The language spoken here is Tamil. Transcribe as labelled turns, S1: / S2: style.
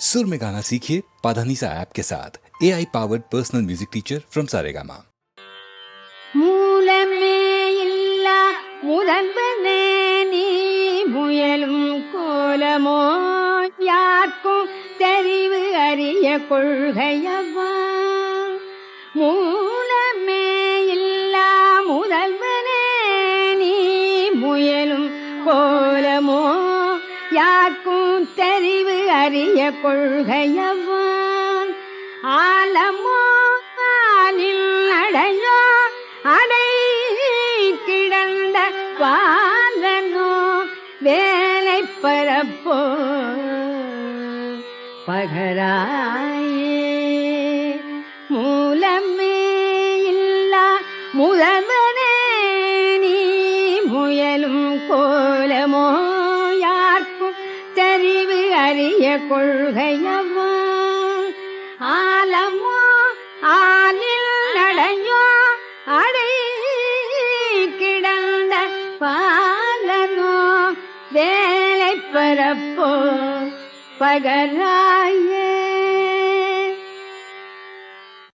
S1: सुर में गाना सीखिए पाधानीसा ऐप के साथ। AI powered personal music teacher from Saregama.
S2: மூலமே இல்லா முதல்வனே நீ முயலும் கோலமோ யார்க்கும் தெரிவு அறிய கொள்கையவா. மூலமே இல்லா முதல்வனே நீ முயலும் கோலமோ யார்க்கும் தெரிவு அறிய கொள்கையவா. ஆலமோ ஆலில் அடையோ அடை கிடந்த பாலனோ வேலை பரப்போ பகராயே. மூலமே இல்லா முதல்வனே நீ முயலும் கோலமோ யார்க்கும் தெரிவு அறிய கொள்கையவா. ஆலமோ ஆலில் நடையோ அடை கிடந்த பாலனோ வேலை பரப்போ பகராயே.